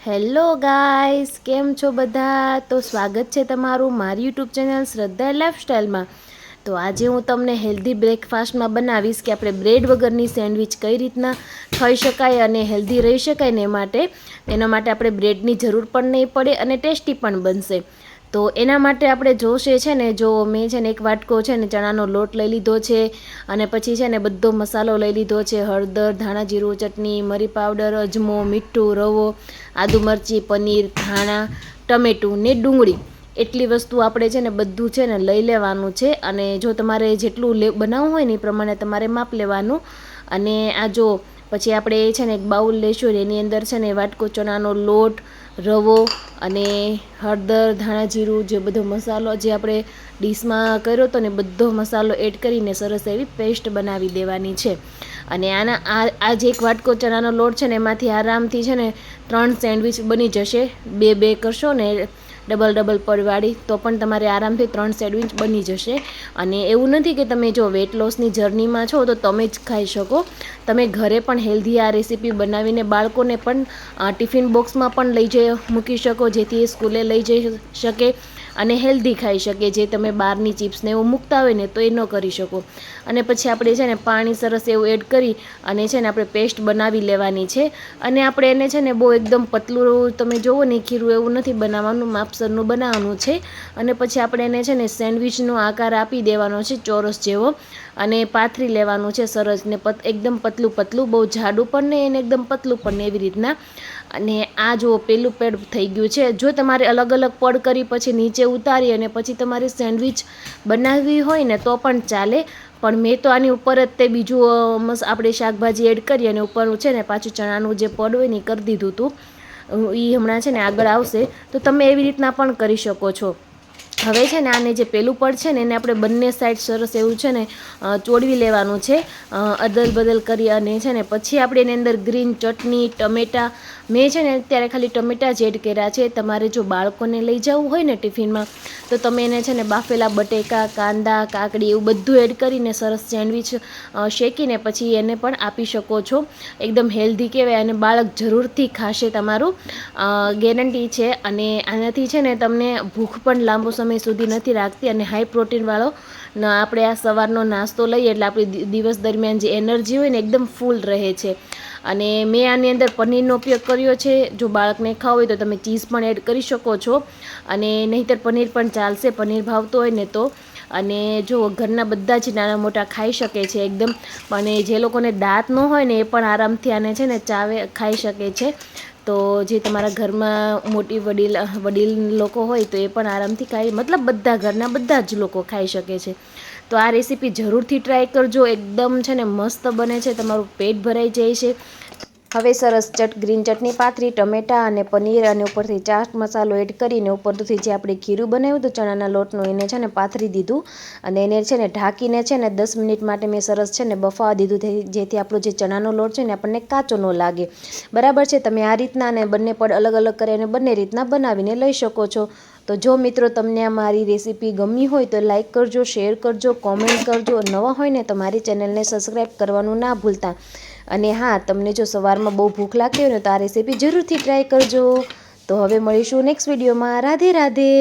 Hello guys, કેમ છો બધા? તો સ્વાગત છે તમારું મારી યુટ્યુબ ચેનલ શ્રદ્ધા લાઈફસ્ટાઈલમાં. તો આજે હું તમને હેલ્ધી બ્રેકફાસ્ટમાં બનાવીશ કે આપણે બ્રેડ વગરની સેન્ડવિચ કઈ રીતના ખાઈ શકાય અને હેલ્ધી રહી શકાય ને એના માટે આપણે બ્રેડની જરૂર પણ નહીં પડે અને ટેસ્ટી પણ બનશે. તો એના માટે આપણે જોશે છે ને, જો મેં છે ને એક વાટકો છે ને ચણાનો લોટ લઈ લીધો છે અને પછી છે ને બધો મસાલો લઈ લીધો છે. હળદર, ધાણા જીરું ચટણી, મરી પાવડર, અજમો, મીઠું, રવો, આદુ મરચી, પનીર, ધાણા, ટમેટું ને ડુંગળી, એટલી વસ્તુ આપણે છે ને બધું છે ને લઈ લેવાનું છે. અને જો તમારે જેટલું બનાવવું હોય ને એ પ્રમાણે તમારે માપ લેવાનું. અને આ જો પછી આપણે છે ને એક બાઉલ લઈશું ને એની અંદર છે ને વાટકો ચણાનો લોટ, રવો અને હળદર, ધાણા જીરું, જે બધો મસાલો જે આપણે ડીશમાં કર્યો હતો ને બધો મસાલો એડ કરીને સરસ એવી પેસ્ટ બનાવી દેવાની છે. અને આ જે એક વાટકો ચણાનો લોટ છે ને એમાંથી આરામથી છે ને 3 સેન્ડવિચ બની જશે. બે કરશો ને ડબલ પડવાળી તો પણ તમારે આરામથી 3 સેન્ડવિચ બની જશે. અને એવું નથી કે તમે જો વેટ લોસની જર્નીમાં છો તો તમે જ ખાઈ શકો, તમે ઘરે પણ હેલ્ધી આ રેસીપી બનાવીને બાળકોને પણ ટિફિન બોક્સમાં પણ લઈ જઈ મૂકી શકો, જેથી એ સ્કૂલે લઈ જઈ શકે અને હેલ્ધી ખાઈ શકે. જે તમે બહારની ચિપ્સને એવું મૂકતા હોય ને તો એ ન કરી શકો. અને પછી આપણે છે ને પાણી સરસ એવું એડ કરી અને છે ને આપણે પેસ્ટ બનાવી લેવાની છે. અને આપણે એને છે ને બહુ એકદમ પતલું તમે જુઓ ને ખીરું એવું નથી બનાવવાનું, માપસરનું બનાવવાનું છે. અને પછી આપણે એને છે ને સેન્ડવિચનો આકાર આપી દેવાનો છે ચોરસ જેવો, અને પાથરી લેવાનું છે સરસ ને એકદમ પતલું, બહુ જાડું પણ નહીં અને એકદમ પતલું પણ નહીં, એવી રીતના. અને આ જો પેલું પેડ થઈ ગયું છે. જો તમારે અલગ અલગ પડ કરી પછી નીચે ઉતારી અને પછી તમારી સેન્ડવિચ બનાવવી હોય ને તો પણ ચાલે. પણ મેં તો આની ઉપર જ તે બીજું આપણે શાકભાજી એડ કરી અને ઉપર છે ને પાછું ચણાનું જે પડ હોય ને એ કરી દીધું હતું. એ હમણાં છે ને આગળ આવશે, તો તમે એવી રીતના પણ કરી શકો છો. હવે છે ને આને જે પેલું પડ છે ને એને આપણે બંને સાઈડ સરસ એવું છે ને ચોળવી લેવાનું છે, અદલ બદલ કરી. અને છે ને પછી આપણે એની અંદર ગ્રીન ચટણી, ટમેટાં, મેં છે ને અત્યારે ખાલી ટમેટાં જ એડ કર્યા છે. તમારે જો બાળકોને લઈ જવું હોય ને ટિફિનમાં તો તમે એને છે ને બાફેલા બટેકા, કાંદા, કાકડી એવું બધું એડ કરીને સરસ સેન્ડવિચ શેકીને પછી એને પણ આપી શકો છો. એકદમ હેલ્ધી કહેવાય અને બાળક જરૂરથી ખાશે તમારું, ગેરંટી છે. અને આનાથી છે ને તમને ભૂખ પણ લાંબો સમય સુધી નથી રાખતી અને હાઈ પ્રોટીનવાળો આપણે આ સવારનો નાસ્તો લઈએ એટલે આપણી દિવસ દરમિયાન જે એનર્જી હોય ને એકદમ ફૂલ રહે છે. અને મેં આની અંદર પનીરનો ઉપયોગ કર્યો છે. જો બાળકને ખાવું હોય તો તમે ચીઝ પણ એડ કરી શકો છો, અને નહીંતર પનીર પણ ચાલશે, પનીર ભાવતો હોય ને તો. અને જો ઘરના બધા જ નાના મોટા ખાઈ શકે છે એકદમ. અને જે લોકોને દાંત ન હોય ને એ પણ આરામથી આને છે ને ખાઈ શકે છે. તો જે તમારા ઘરમાં મોટી વડીલ લોકો હોય તો એ પણ આરામથી ખાઈ, મતલબ બધા ઘરના બધા જ લોકો ખાઈ શકે છે. તો આ રેસીપી જરૂરથી ટ્રાય કરજો, એકદમ છે ને મસ્ત બને છે, તમારું પેટ ભરાઈ જાય છે. હવે સરસ ગ્રીન ચટણી પાથરી, ટમેટાં અને પનીર અને ઉપરથી ચાટ મસાલો એડ કરીને ઉપરથી જે આપણે ખીરું બનાવ્યું હતું ચણાના લોટનું એને છે ને પાથરી દીધું. અને એને છે ને ઢાંકીને છે ને 10 મિનિટ માટે મેં સરસ છે ને બફાવા દીધું, જેથી આપણો જે ચણાનો લોટ છે ને આપણને કાચો ન લાગે. બરાબર છે. તમે આ રીતના અને બંને પડ અલગ અલગ કરીને બંને રીતના બનાવીને લઈ શકો છો. તો જો મિત્રો તમને આ મારી રેસીપી ગમી હોય તો લાઈક કરજો, શેર કરજો, કોમેન્ટ કરજો. નવા હોય ને તો મારી ચેનલને સબસ્ક્રાઈબ કરવાનું ના ભૂલતા. અને હા, તમને જો સવારમાં બહુ ભૂખ લાગતી હોય ને તો આ રેસીપી જરૂરથી ટ્રાય કરજો. તો હવે મળીશું નેક્સ્ટ વિડીયોમાં. રાધે રાધે.